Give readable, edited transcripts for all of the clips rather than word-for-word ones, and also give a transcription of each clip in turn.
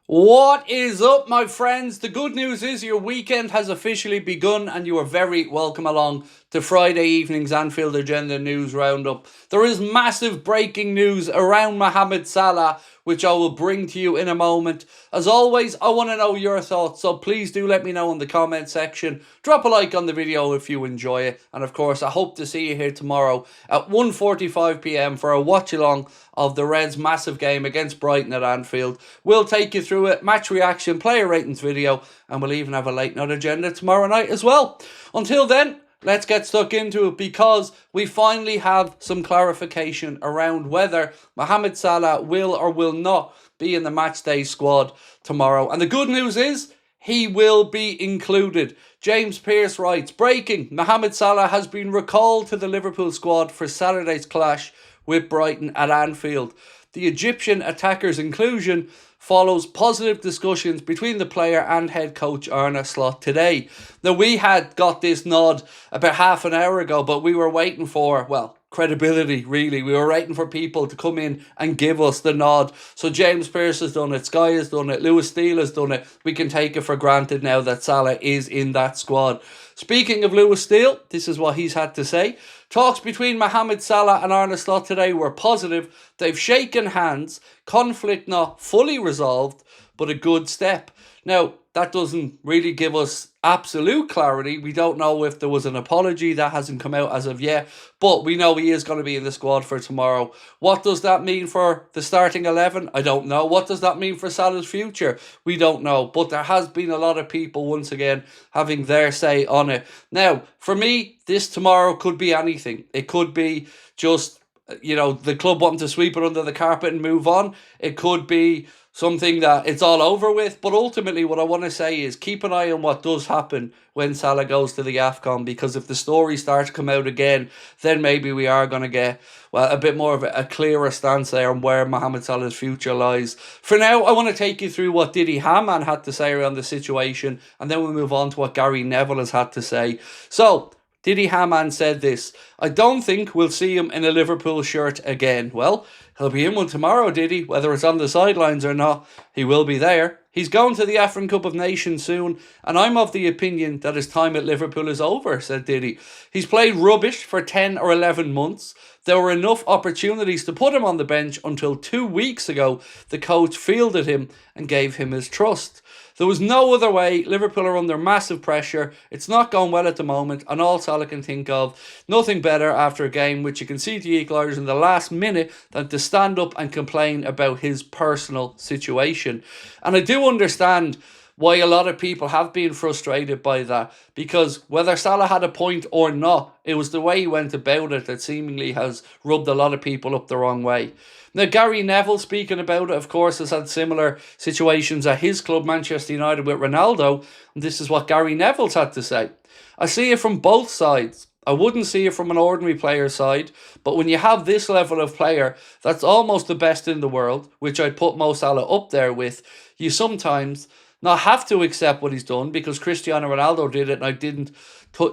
What is up, my friends? The good news is your weekend has officially begun and you are very welcome along to Friday evening's Anfield Agenda news roundup. There is massive breaking news around Mohamed Salah, which I will bring to you in a moment. As always, I want to know your thoughts, so please do let me know in the comment section. Drop a like on the video if you enjoy it. And of course, I hope to see you here tomorrow at 1:45 p.m. for a watch-along of the Reds' massive game against Brighton at Anfield. We'll take you through it, match reaction, player ratings video, and we'll even have a late night agenda tomorrow night as well. Until then, let's get stuck into it because we finally have some clarification around whether Mohamed Salah will or will not be in the matchday squad tomorrow. And the good news is he will be included. James Pearce writes, breaking, Mohamed Salah has been recalled to the Liverpool squad for Saturday's clash with Brighton at Anfield. The Egyptian attacker's inclusion follows positive discussions between the player and head coach Arne Slot today. Now, we had got this nod about half an hour ago, but we were waiting for, well, credibility, really. We were waiting for people to come in and give us the nod. So James Pearce has done it, Sky has done it, Lewis Steele has done it. We can take it for granted now that Salah is in that squad. Speaking of Lewis Steele, this is what he's had to say. Talks between Mohamed Salah and Arne Slot today were positive. They've shaken hands. Conflict not fully resolved, but a good step. Now, that doesn't really give us absolute clarity. We don't know if there was an apology. That hasn't come out as of yet. But we know he is going to be in the squad for tomorrow. What does that mean for the starting 11? I don't know. What does that mean for Salah's future? We don't know. But there has been a lot of people, once again, having their say on it. Now, for me, this tomorrow could be anything. It could be just, the club wanting to sweep it under the carpet and move on. It could be something that it's all over with. But ultimately, what I want to say is keep an eye on what does happen when Salah goes to the AFCON, because if the stories start to come out again, then maybe we are going to get, well, a bit more of a clearer stance there on where Mohamed Salah's future lies. For now, I want to take you through what Didi Hamann had to say around the situation, and then we'll move on to what Gary Neville has had to say. So, Didi Hamann said this: I don't think we'll see him in a Liverpool shirt again. Well, he'll be in one tomorrow, Didi. Whether it's on the sidelines or not, he will be there. He's going to the African Cup of Nations soon, and I'm of the opinion that his time at Liverpool is over, said Didi. He's played rubbish for 10 or 11 months. There were enough opportunities to put him on the bench until 2 weeks ago the coach fielded him and gave him his trust. There was no other way. Liverpool are under massive pressure. It's not going well at the moment, and all Salah can think of, nothing better after a game which you can see the equalisers in the last minute than to stand up and complain about his personal situation. And I do understand why a lot of people have been frustrated by that, because whether Salah had a point or not, it was the way he went about it that seemingly has rubbed a lot of people up the wrong way. Now, Gary Neville, speaking about it, of course, has had similar situations at his club, Manchester United, with Ronaldo, and this is what Gary Neville's had to say. I see it from both sides. I wouldn't see it from an ordinary player's side, but when you have this level of player that's almost the best in the world, which I'd put Mo Salah up there with, you sometimes not have to accept what he's done, because Cristiano Ronaldo did it and I didn't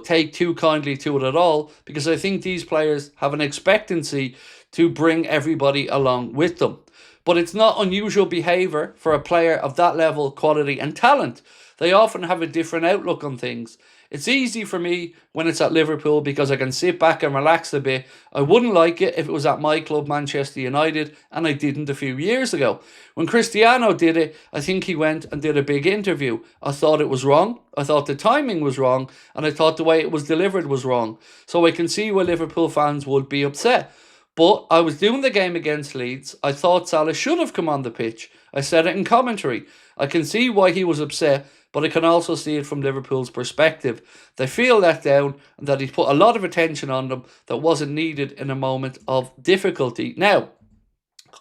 take too kindly to it at all, because I think these players have an expectancy to bring everybody along with them. But it's not unusual behaviour for a player of that level, quality and talent. They often have a different outlook on things. It's easy for me when it's at Liverpool because I can sit back and relax a bit. I wouldn't like it if it was at my club, Manchester United, and I didn't a few years ago. When Cristiano did it, I think he went and did a big interview. I thought it was wrong. I thought the timing was wrong, and I thought the way it was delivered was wrong. So I can see why Liverpool fans would be upset. But I was doing the game against Leeds. I thought Salah should have come on the pitch. I said it in commentary. I can see why he was upset, but I can also see it from Liverpool's perspective. They feel let down and that he's put a lot of attention on them that wasn't needed in a moment of difficulty. Now,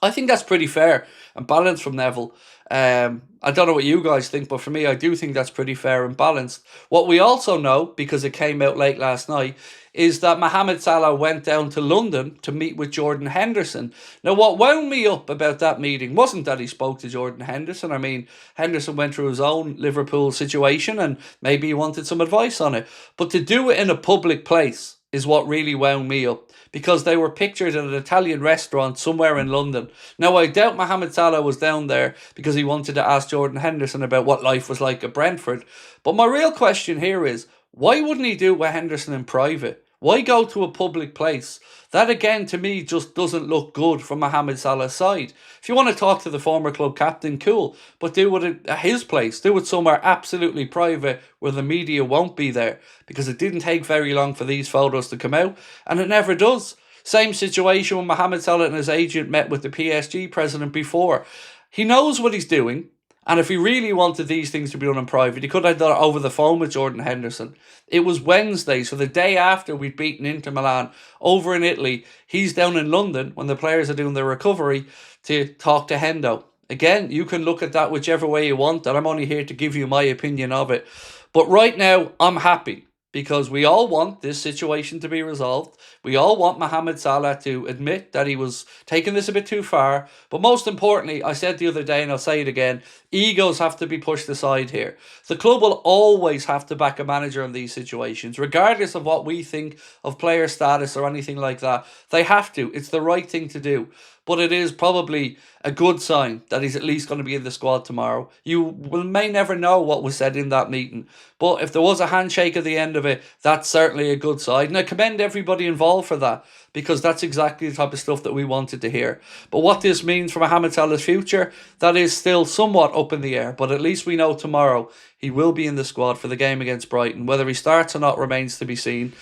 I think that's pretty fair and balanced from Neville. I don't know what you guys think, but for me, I do think that's pretty fair and balanced. What we also know, because it came out late last night, is that Mohamed Salah went down to London to meet with Jordan Henderson. Now, what wound me up about that meeting wasn't that he spoke to Jordan Henderson. I mean, Henderson went through his own Liverpool situation and maybe he wanted some advice on it. But to do it in a public place, is what really wound me up, because they were pictured in an Italian restaurant somewhere in London. Now, I doubt Mohamed Salah was down there because he wanted to ask Jordan Henderson about what life was like at Brentford. But my real question here is, why wouldn't he do it with Henderson in private? Why go to a public place? That again, to me, just doesn't look good from Mohamed Salah's side. If you want to talk to the former club captain, cool, but do it at his place. Do it somewhere absolutely private where the media won't be there, because it didn't take very long for these photos to come out, and it never does. Same situation when Mohamed Salah and his agent met with the PSG president before. He knows what he's doing. And if he really wanted these things to be done in private, he could have done it over the phone with Jordan Henderson. It was Wednesday, so the day after we'd beaten Inter Milan over in Italy, he's down in London when the players are doing their recovery to talk to Hendo. Again, you can look at that whichever way you want, and I'm only here to give you my opinion of it. But right now, I'm happy, because we all want this situation to be resolved. We all want Mohamed Salah to admit that he was taking this a bit too far. But most importantly, I said the other day, and I'll say it again, egos have to be pushed aside here. The club will always have to back a manager in these situations, regardless of what we think of player status or anything like that. They have to. It's the right thing to do. But it is probably a good sign that he's at least going to be in the squad tomorrow. May never know what was said in that meeting. But if there was a handshake at the end of it, that's certainly a good sign. And I commend everybody involved for that, because that's exactly the type of stuff that we wanted to hear. But what this means for Mohamed Salah's future, that is still somewhat up in the air. But at least we know tomorrow he will be in the squad for the game against Brighton. Whether he starts or not remains to be seen.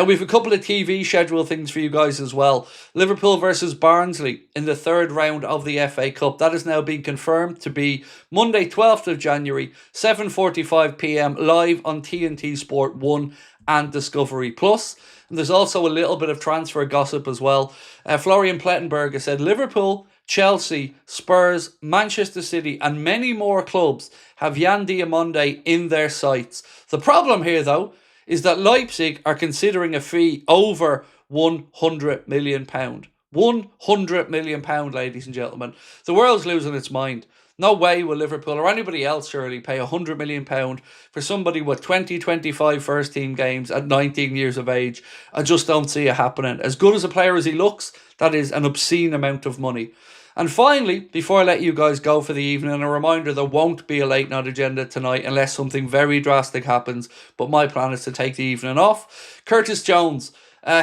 We've a couple of TV schedule things for you guys as well. Liverpool versus Barnsley in the third round of the FA Cup. That has now been confirmed to be Monday 12th of January, 7:45 p.m. live on TNT Sport 1 and Discovery Plus. And there's also a little bit of transfer gossip as well. Florian Plettenberg has said Liverpool, Chelsea, Spurs, Manchester City and many more clubs have Yan Diamonde in their sights. The problem here, though, is that Leipzig are considering a fee over £100 million. £100 million, ladies and gentlemen. The world's losing its mind. No way will Liverpool or anybody else surely pay £100 million for somebody with 25 first team games at 19 years of age. I just don't see it happening. As good as a player as he looks, that is an obscene amount of money. And finally, before I let you guys go for the evening, a reminder, there won't be a late night agenda tonight unless something very drastic happens. But my plan is to take the evening off. Curtis Jones,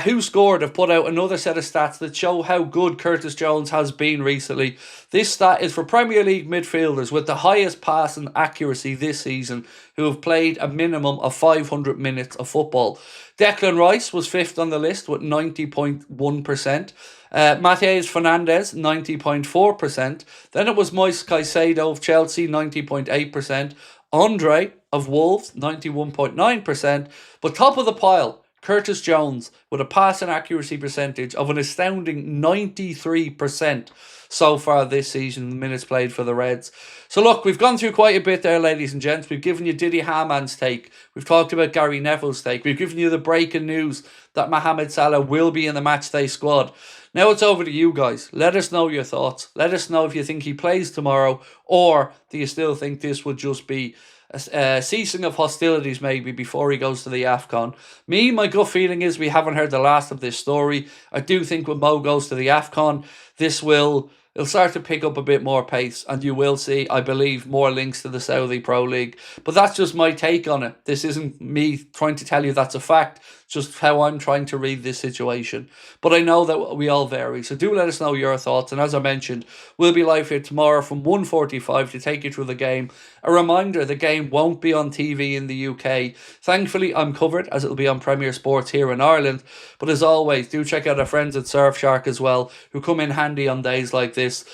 Who Scored, have put out another set of stats that show how good Curtis Jones has been recently. This stat is for Premier League midfielders with the highest passing accuracy this season, who have played a minimum of 500 minutes of football. Declan Rice was fifth on the list with 90.1%. Matheus Fernandes, 90.4%. Then it was Moise Caicedo of Chelsea, 90.8%. Andre of Wolves, 91.9%. But top of the pile, Curtis Jones with a passing accuracy percentage of an astounding 93% so far this season, the minutes played for the Reds. So look, we've gone through quite a bit there, ladies and gents. We've given you Didi Haman's take. We've talked about Gary Neville's take. We've given you the breaking news that Mohamed Salah will be in the matchday squad. Now it's over to you guys. Let us know your thoughts. Let us know if you think he plays tomorrow, or do you still think this would just be a ceasing of hostilities maybe before he goes to the AFCON. My gut feeling is we haven't heard the last of this story. I do think when Mo goes to the AFCON, it'll start to pick up a bit more pace, and you will see, I believe, more links to the Saudi Pro League. But that's just my take on it. This isn't me trying to tell you that's a fact, just how I'm trying to read this situation. But I know that we all vary, so do let us know your thoughts. And as I mentioned, we'll be live here tomorrow from 1:45 to take you through the game. A reminder, the game won't be on TV in the UK. Thankfully, I'm covered, as it'll be on Premier Sports here in Ireland. But as always, do check out our friends at Surfshark as well, who come in handy on days like this.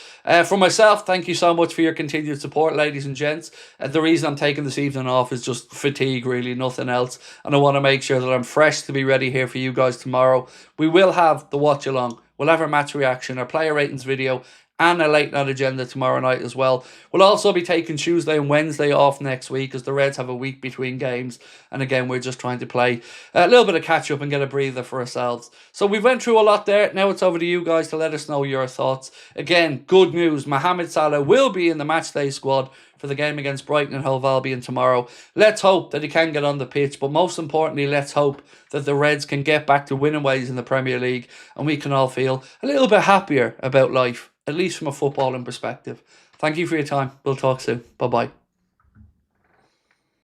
For myself, thank you so much for your continued support, ladies and gents. The reason I'm taking this evening off is just fatigue, really, nothing else. And I want to make sure that I'm fresh to be ready here for you guys tomorrow. We will have the watch along. We'll have our match reaction, our player ratings video, and a late night agenda tomorrow night as well. We'll also be taking Tuesday and Wednesday off next week as the Reds have a week between games. And again, we're just trying to play a little bit of catch up and get a breather for ourselves. So we've went through a lot there. Now it's over to you guys to let us know your thoughts. Again, good news. Mohamed Salah will be in the matchday squad for the game against Brighton and Hove Albion tomorrow. Let's hope that he can get on the pitch, but most importantly, let's hope that the Reds can get back to winning ways in the Premier League and we can all feel a little bit happier about life, at least from a footballing perspective. Thank you for your time. We'll talk soon. Bye-bye.